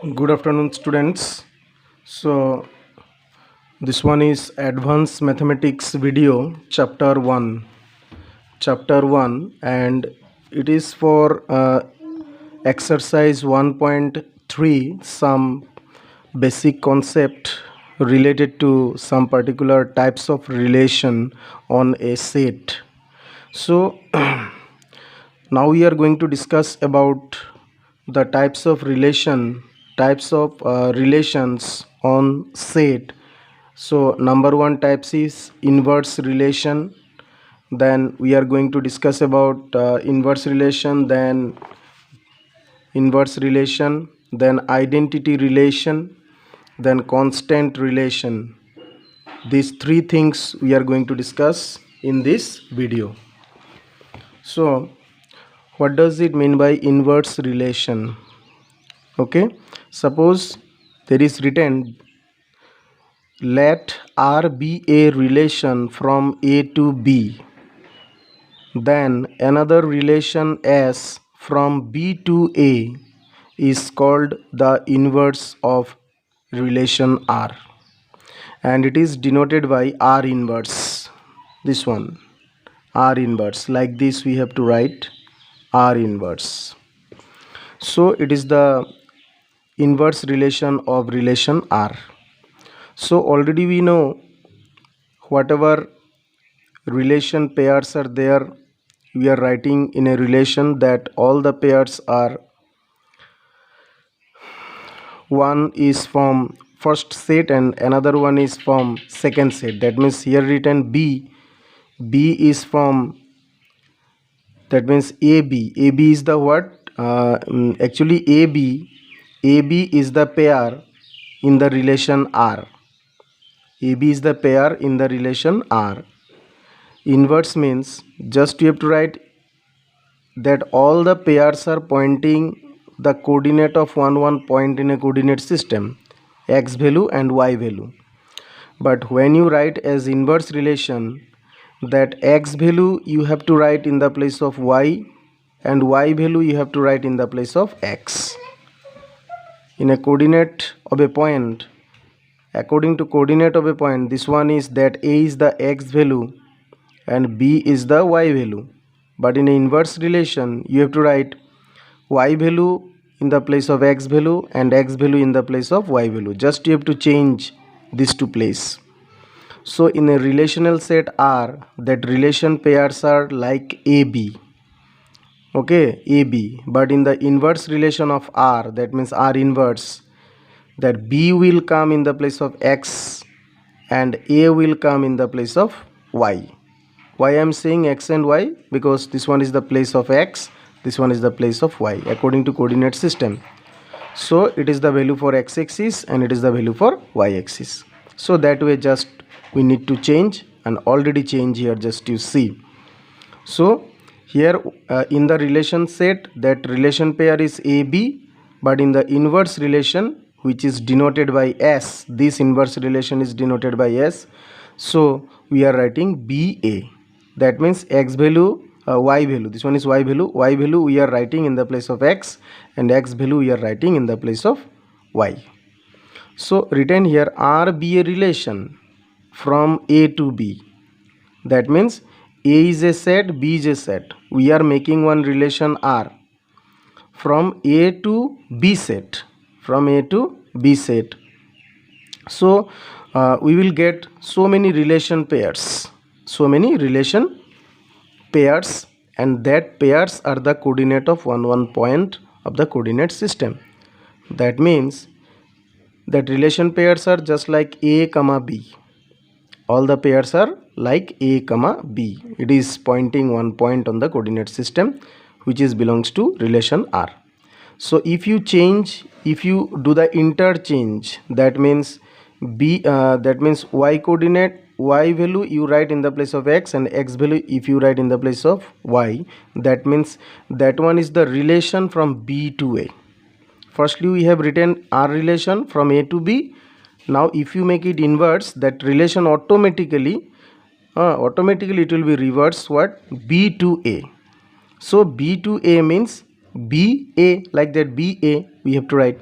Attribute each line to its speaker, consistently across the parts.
Speaker 1: Good afternoon, students. So, this one is Advanced Mathematics video, Chapter 1. Chapter 1, and it is for exercise 1.3, some basic concept related to some particular types of relation on a set. So, now we are going to discuss about the types of relations on set. So number one types is inverse relation. Then we are going to discuss about inverse relation, then identity relation, then constant relation. These three things we are going to discuss in this video. So what does it mean by inverse relation? Okay, suppose there is written, let R be a relation from A to B, then another relation S from B to A is called the inverse of relation R, and it is denoted by R inverse. This one, R inverse, like this we have to write R inverse. So it is the inverse relation of relation R. So already we know whatever relation pairs are there, we are writing in a relation that all the pairs are, one is from first set and another one is from second set. That means here written B is from, that means AB is the what? Actually AB is the pair in the relation R. AB is the pair in the relation R. Inverse means just you have to write that all the pairs are pointing the coordinate of one point in a coordinate system, x value and y value. But when you write as inverse relation, that x value you have to write in the place of y and y value you have to write in the place of x. In a coordinate of a point, according to coordinate of a point, this one is that A is the x value and B is the y value. But in an inverse relation, you have to write y value in the place of x value and x value in the place of y value. Just you have to change these two places. So in a relational set R, that relation pairs are like AB. Okay, AB. But in the inverse relation of R, that means R inverse, that B will come in the place of x and A will come in the place of y. Why I am saying x and y? Because this one is the place of x, this one is the place of y according to coordinate system. So it is the value for x-axis and it is the value for y-axis. So that way just we need to change, and already change here, just you see. So here in the relation set, that relation pair is AB, but in the inverse relation, which is denoted by S, this inverse relation is denoted by S. So we are writing BA. That means x value, y value, this one is y value we are writing in the place of x, and x value we are writing in the place of y. So written here, R be a relation from A to B. That means A is a set, B is a set. We are making one relation R from A to B set. From A to B set. So we will get so many relation pairs. So many relation pairs, and that pairs are the coordinate of one point of the coordinate system. That means that relation pairs are just like A comma B. All the pairs are like A comma B. It is pointing one point on the coordinate system which is belongs to relation R. So if you do the interchange, that means that means y coordinate, y value you write in the place of x, and x value if you write in the place of y, that means that one is the relation from B to A. Firstly we have written R relation from A to B. Now if you make it inverse, that relation automatically it will be reverse what? B to A. So B to A means BA, like that BA we have to write.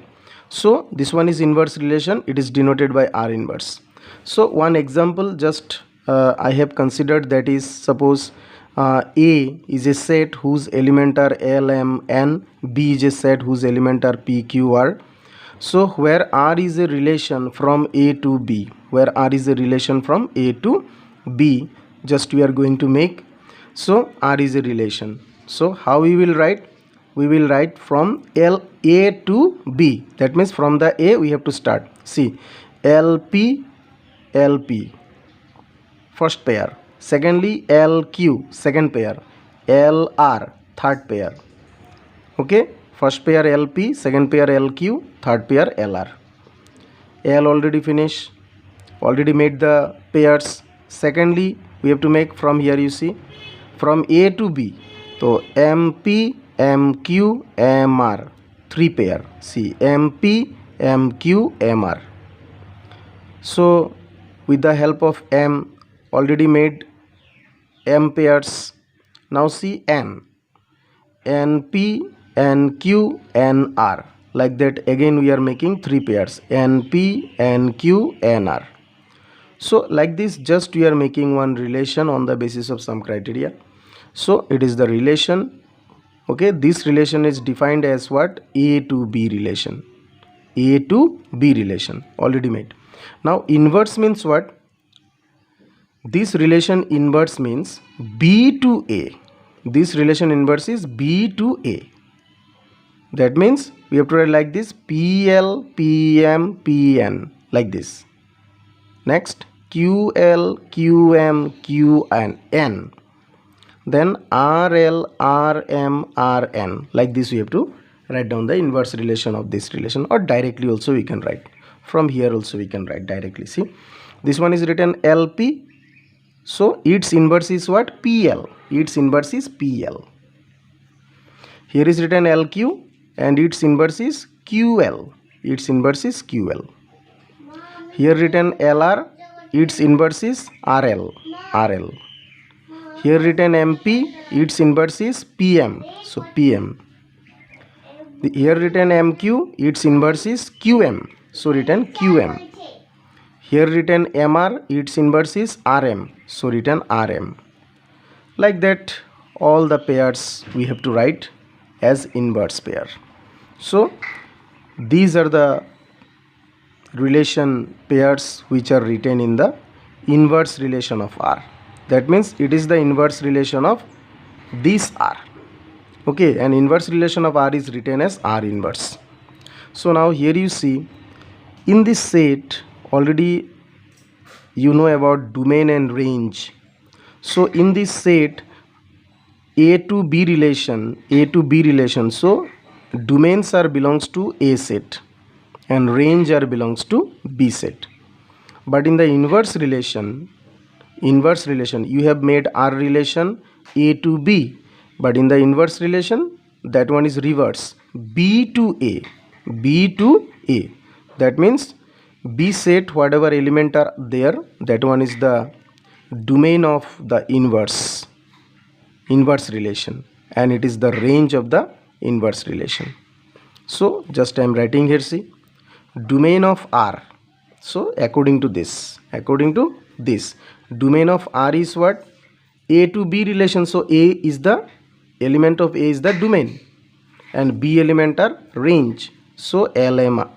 Speaker 1: So this one is inverse relation, it is denoted by R inverse. So one example just I have considered, that is, suppose A is a set whose element are L, M, N, B is a set whose element are P, Q, R. So where R is a relation from A to B, where R is a relation from A to B, just we are going to make, so R is a relation. So how we will write? We will write from L A to B, that means from the A we have to start. See, LP, LP, first pair. Secondly, LQ, second pair. LR, third pair. Okay, first pair LP, second pair LQ, third pair LR. L already finished, already made the pairs. Secondly, we have to make from here, you see, from A to B. So MP, MQ, MR, three pair. See, MP, MQ, MR. So with the help of M, already made M pairs. Now see N, NP, NQ, NR. Like that again we are making three pairs, NP, NQ, NR. So like this, just we are making one relation on the basis of some criteria. So it is the relation. Okay, this relation is defined as what? A to B relation. A to B relation already made. Now inverse means what? This relation inverse means B to A. This relation inverse is B to A. That means we have to write like this: PL, PM, PN, like this. Next, QL, QM, QN. Then RL, RM, RN. Like this we have to write down the inverse relation of this relation, or directly also we can write. From here also we can write directly. See, this one is written LP. So its inverse is what? PL. Its inverse is PL. Here is written LQ and its inverse is QL. Its inverse is QL. Here written LR, its inverse is RL. RL. Here written MP, its inverse is PM. So PM. Here written MQ, its inverse is QM. So written QM. Here written MR, its inverse is RM. So written RM. Like that, all the pairs we have to write as inverse pair. So these are the relation pairs which are written in the inverse relation of R. That means it is the inverse relation of this R. Okay, an inverse relation of R is written as R inverse. So now here you see, in this set already you know about domain and range. So in this set, A to B relation, so domains are belongs to A set and range are belongs to B set. But in the inverse relation you have made R relation A to B, but in the inverse relation that one is reverse, B to A. That means B set, whatever element are there, that one is the domain of the inverse relation, and it is the range of the inverse relation. So just I am writing here, see, domain of R. So according to this domain of R is what? A to B relation. So A is the element of A is the domain and B element are range. So LMN.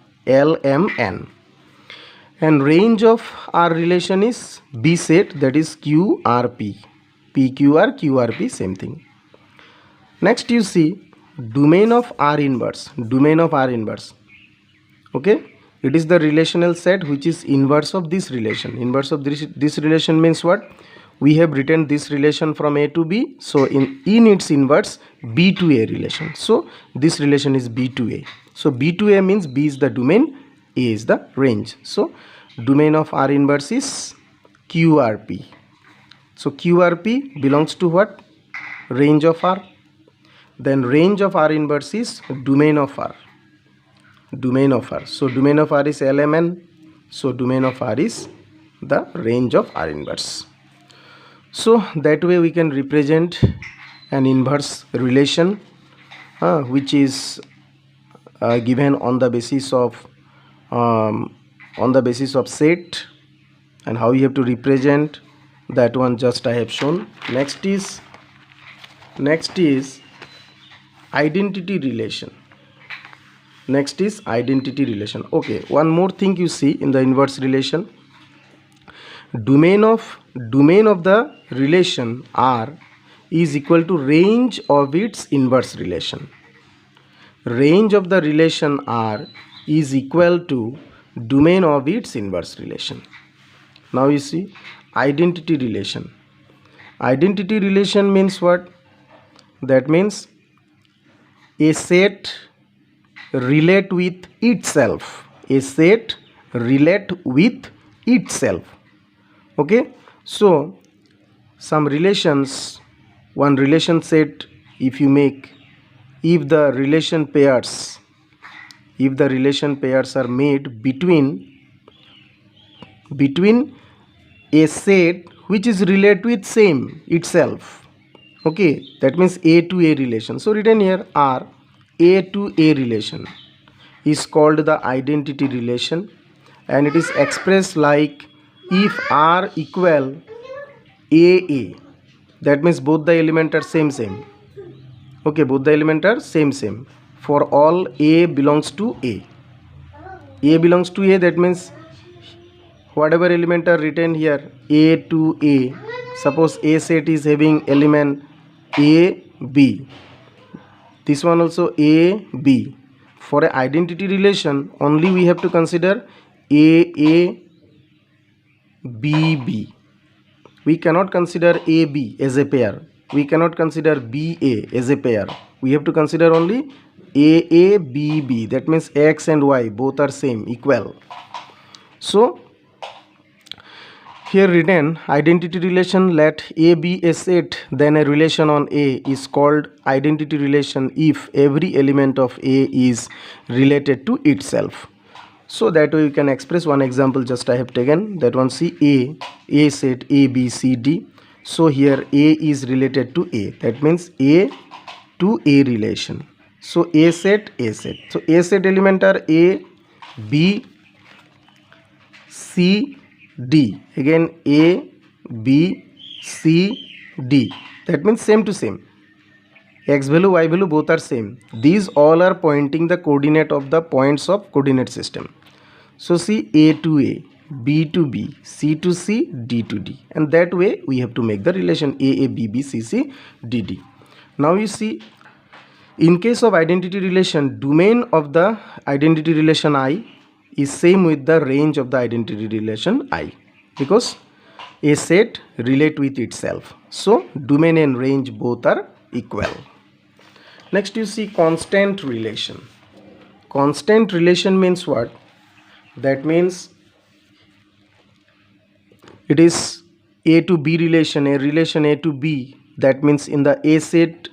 Speaker 1: And range of R relation is B set, that is QRP. PQR, QRP, same thing. Next you see domain of R inverse. Okay, it is the relational set which is inverse of this relation. Inverse of this relation means what? We have written this relation from A to B. So in its inverse, B to A relation. So this relation is B to A. So B to A means B is the domain, A is the range. So domain of R inverse is QRP. So QRP belongs to what? Range of R. Then range of R inverse is domain of R. So domain of R is LMN. So domain of R is the range of R inverse. So that way we can represent an inverse relation which is given on the basis of on the basis of set, and how you have to represent that one just I have shown. Next is identity relation. Next is identity relation. Okay, one more thing you see in the inverse relation. Domain of the relation R is equal to range of its inverse relation. Range of the relation R is equal to domain of its inverse relation. Now you see identity relation. Identity relation means what? That means a set relate with itself. A set relate with itself. Okay, so some relations, one relation set if you make, if the relation pairs are made between a set which is relate with same itself. Okay, that means A to A relation. So written here R, A to A relation is called the identity relation, and it is expressed like if R equal AA, that means both the elements are same. Okay, both the elements are same. For all A belongs to A. A belongs to A, that means whatever element are written here, A to A. Suppose A set is having element A, B. This one also A, B. For an identity relation, only we have to consider A, B, B. We cannot consider A, B as a pair. We cannot consider B, A as a pair. We have to consider only A, B, B. That means X and Y both are same, equal. So here written identity relation, let A be a set, then a relation on A is called identity relation if every element of A is related to itself. So that way you can express one example just I have taken, that one. See A set A, B, C, D. So here A is related to A, that means A to A relation. So A set. So A set element are A, B, C, D. Again A, B, C, D. That means same to same. X value, Y value both are same. These all are pointing the coordinate of the points of coordinate system. So see A to A, B to B, C to C, D to D. And that way we have to make the relation A, B, B, C, C, D, D. Now you see, in case of identity relation, domain of the identity relation I is same with the range of the identity relation I, because a set relate with itself. So domain and range both are equal. Next you see constant relation. Constant relation means what? That means it is A to B relation, a relation A to B. That means in the A set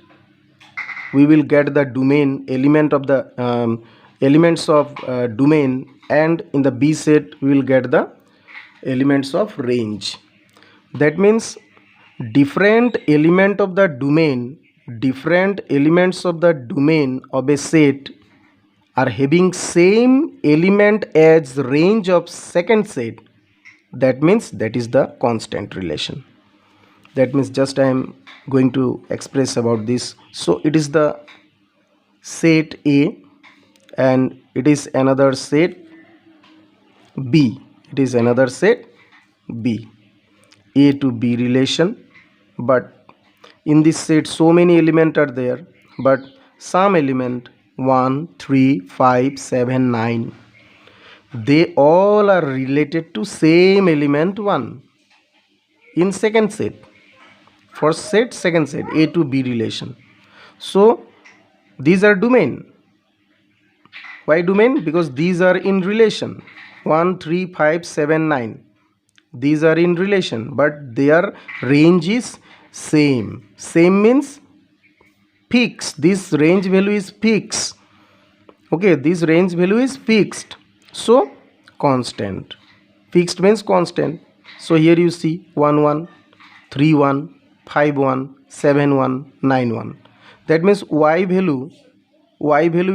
Speaker 1: we will get the domain element of the elements of domain, and in the B set we will get the elements of range. That means different element of the domain, different elements of the domain of a set are having same element as range of second set. That means that is the constant relation. That means just I am going to express about this. So it is the set A and it is another set B. It is another set B. A to B relation, but in this set so many elements are there, but some element 1, 3, 5, 7, 9, they all are related to same element 1 in second set. First set, second set, A to B relation. So these are domain. Why domain? Because these are in relation 1, 3, 5, 7, 9. These are in relation, but their range is same. Same means fixed. This range value is fixed. Okay, this range value is fixed. So constant. Fixed means constant. So here you see 1, 1, 3, 1, 5, 1, 7, 1, 9, 1. That means y value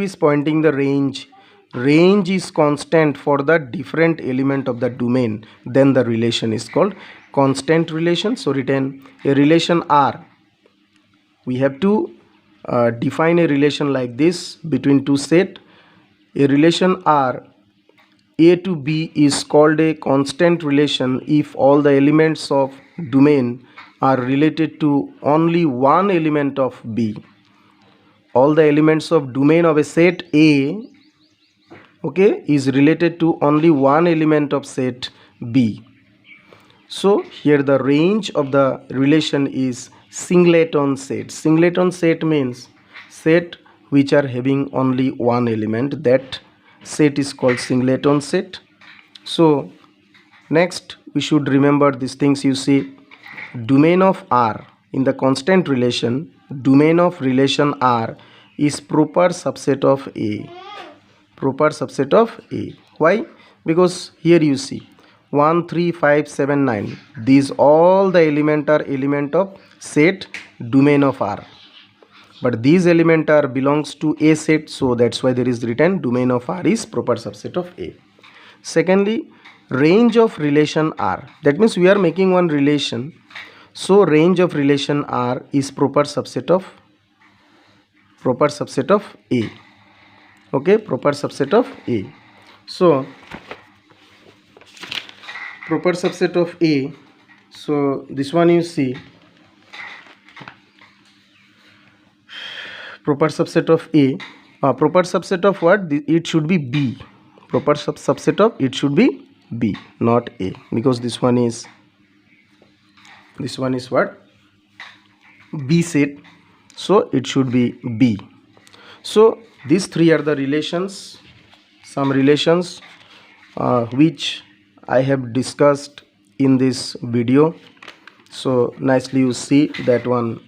Speaker 1: is pointing the range range is constant for the different element of the domain, then the relation is called constant relation. So written a relation R. We have to define a relation like this between two set. A relation R A to B is called a constant relation if all the elements of domain are related to only one element of B. All the elements of domain of a set A, okay, is related to only one element of set B. So here the range of the relation is singleton set. Singleton set means set which are having only one element. That set is called singleton set. So next we should remember these things. You see, domain of R in the constant relation, domain of relation R is proper subset of A. Proper subset of A. Why? Because here you see 1, 3, 5, 7, 9. These all the element are element of set domain of R. But these element are belongs to A set, so that's why there is written domain of R is proper subset of A. Secondly, range of relation R. That means we are making one relation. So range of relation R is proper subset of A. Okay, proper subset of A. So proper subset of A. So this one you see, proper subset of A. Proper subset of what? It should be B. Proper subset of it should be B, not A, because this one is what? B set. So it should be B. So these three are the relations, some relations which I have discussed in this video. So nicely you see that one